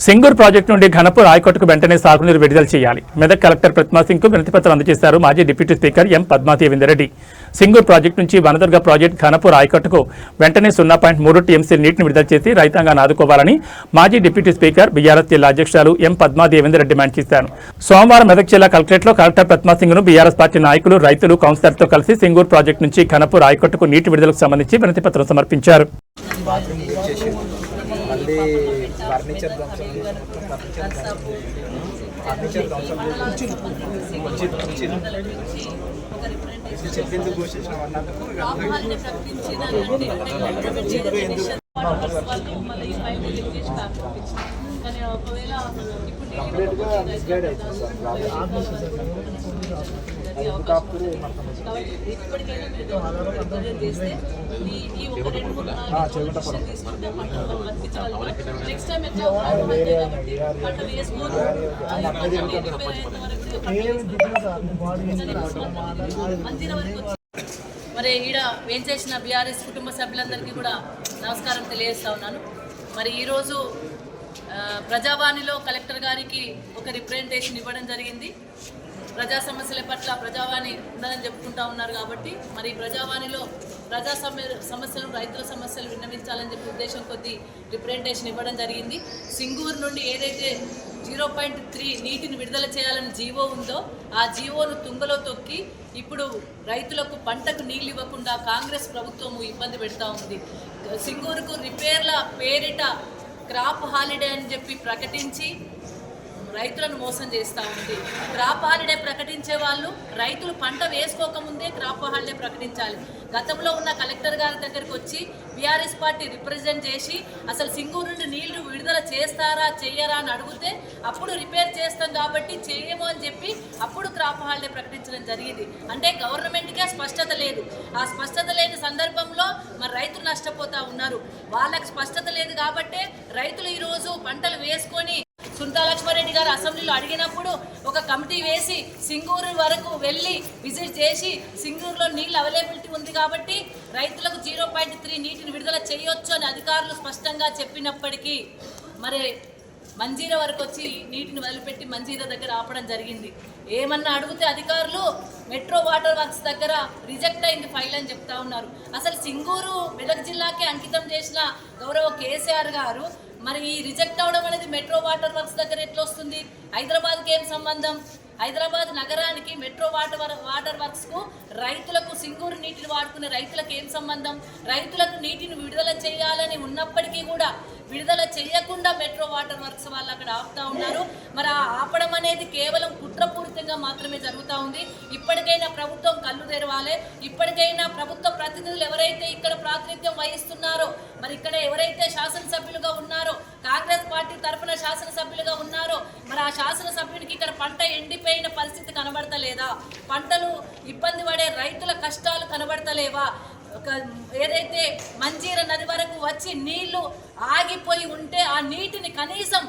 Singur project నుండి ఘనపూర్ హైకోర్టుకు వెంటనే సాగునీరు విడుదల చేయాలి. మెదక్ కలెక్టర్ ప్రతిమా సింగ్ కు వినతిపత్రం అందజేశారు మాజీ డిప్యూటీ స్పీకర్ ఎం పద్మాదేవేందర్ రెడ్డి. సింగూర్ ప్రాజెక్టు నుంచి వనదుర్గ ప్రాజెక్టు ఘనపూర్ హైకోర్టుకు వెంటనే 0.3 టీఎంసీ నీటిని విడుదల చేసి రైతాంగాన్ని ఆదుకోవాలని మాజీ డిప్యూటీ స్పీకర్ బీఆర్ఎస్ జిల్లా అధ్యక్షులు ఎం పద్మాదేవేందర్ రెడ్డి డిమాండ్ చేశారు. సోమవారం మెదక్ జిల్లా కలెక్టరేట్లో కలెక్టర్ ప్రతిమా సింగ్ ను బీఆర్ఎస్ పార్టీ నాయకులు, రైతులు, కౌన్సిలర్తో కలిసి సింగూర్ ప్రాజెక్టు నుంచి ఘనపూర్ హైకోర్టుకు నీటి విడుదలకు సంబంధించి వినతిపత్రం సమర్పించారు. మళ్ళీ ఫర్నిచర్ చెప్పింది కంప్లీట్గా మిస్గైడ్ అవుతుంది మరి ఈడ వేంచేసిన బీఆర్ఎస్ కుటుంబ సభ్యులందరికీ కూడా నమస్కారం తెలియజేస్తా ఉన్నాను. మరి ఈరోజు ప్రజావాణిలో కలెక్టర్ గారికి ఒక రిప్రజెంటేషన్ ఇవ్వడం జరిగింది. ప్రజా సమస్యల పట్ల ప్రజావాణి ఉందని చెప్పుకుంటా ఉన్నారు కాబట్టి మరి ప్రజావాణిలో ప్రజా సమస్యలు, రైతుల సమస్యలు విన్నవించాలని చెప్పి ఉద్దేశం కొద్దీ రిప్రజెంటేషన్ ఇవ్వడం జరిగింది. సింగూరు నుండి ఏదైతే 0.3 నీటిని విడుదల చేయాలని జీవో ఉందో ఆ జీవోను తుంగలో తొక్కి ఇప్పుడు రైతులకు పంటకు నీళ్ళు ఇవ్వకుండా కాంగ్రెస్ ప్రభుత్వము ఇబ్బంది పెడతా ఉంది. సింగూరుకు రిపేర్ల పేరిట క్రాప్ హాలిడే అని చెప్పి ప్రకటించి రైతులను మోసం చేస్తూ ఉంది. క్రాప్ హాలిడే ప్రకటించే వాళ్ళు రైతులు పంట వేసుకోకముందే క్రాప్ హాలిడే ప్రకటించాలి. గతంలో ఉన్న కలెక్టర్ గారి దగ్గరికి వచ్చి బీఆర్ఎస్ పార్టీ రిప్రజెంట్ చేసి అసలు సింగూరు నుండి నీళ్లు విడుదల చేస్తారా చెయ్యరా అని అడిగితే అప్పుడు రిపేర్ చేస్తాం కాబట్టి చేయము అని చెప్పి అప్పుడు క్రాప్ హాలిడే ప్రకటించడం జరిగింది. అంటే గవర్నమెంట్కే స్పష్టత లేదు. ఆ స్పష్టత లేని సందర్భంలో మరి రైతులు నష్టపోతూ ఉన్నారు. వాళ్ళకి స్పష్టత లేదు కాబట్టే రైతులు ఈరోజు పంటలు వేసుకొని సుంతా లక్ష్మారెడ్డి గారు అసెంబ్లీలో అడిగినప్పుడు ఒక కమిటీ వేసి సింగూరు వరకు వెళ్ళి విజిట్ చేసి సింగూరులో నీళ్ళు అవైలబిలిటీ ఉంది కాబట్టి రైతులకు 0.3 నీటిని విడుదల చేయొచ్చు అని అధికారులు స్పష్టంగా చెప్పినప్పటికీ మరి మంజీరా వరకు వచ్చి నీటిని వదిలిపెట్టి మంజీరా దగ్గర ఆపడం జరిగింది. ఏమన్నా అడిగితే అధికారులు మెట్రో వాటర్ వర్క్స్ దగ్గర రిజెక్ట్ అయింది ఫైల్ అని చెప్తా ఉన్నారు. అసలు సింగూరు మెదక్ జిల్లాకే అంకితం చేసిన గౌరవ కేసీఆర్ గారు మరి ఈ రిజెక్ట్ అవడం అనేది మెట్రో వాటర్ వర్క్స్ దగ్గర ఎట్లా వస్తుంది? హైదరాబాద్కి ఏం సంబంధం? హైదరాబాద్ నగరానికి మెట్రో వాటర్ వర్క్స్కు రైతులకు సింగూరు నీటిని వాడుకునే రైతులకు ఏం సంబంధం? రైతులకు నీటిని విడుదల చేయాలని ఉన్నప్పటికీ కూడా విడుదల చేయకుండా మెట్రో వాటర్ వర్క్స్ వాళ్ళు అక్కడ ఆపుతా ఉన్నారు. మరి ఆ ఆపడం అనేది కేవలం కుట్రపూరితంగా మాత్రమే జరుగుతూ ఉంది. ఇప్పటికైనా ప్రభుత్వం కళ్ళు తెరవాలి. ఇప్పటికైనా ప్రభుత్వ ప్రతినిధులు ఎవరైతే ఇక్కడ ప్రాతినిధ్యం వహిస్తున్నారో, మరి ఇక్కడ ఎవరైతే శాసనసభ్యులుగా ఉన్నారో, కాంగ్రెస్ పార్టీ తరఫున శాసనసభ్యులుగా ఉన్నారో, మరి ఆ శాసనసభ్యునికి ఇక్కడ పంట ఎండిపోయిన పరిస్థితి కనబడతలేదా? పంటలు ఇబ్బంది పడే రైతుల కష్టాలు కనబడతలేవా? ఏదైతే మంజీరా నది వరకు వచ్చి నీళ్లు ఆగిపోయి ఉంటే ఆ నీటిని కనీసం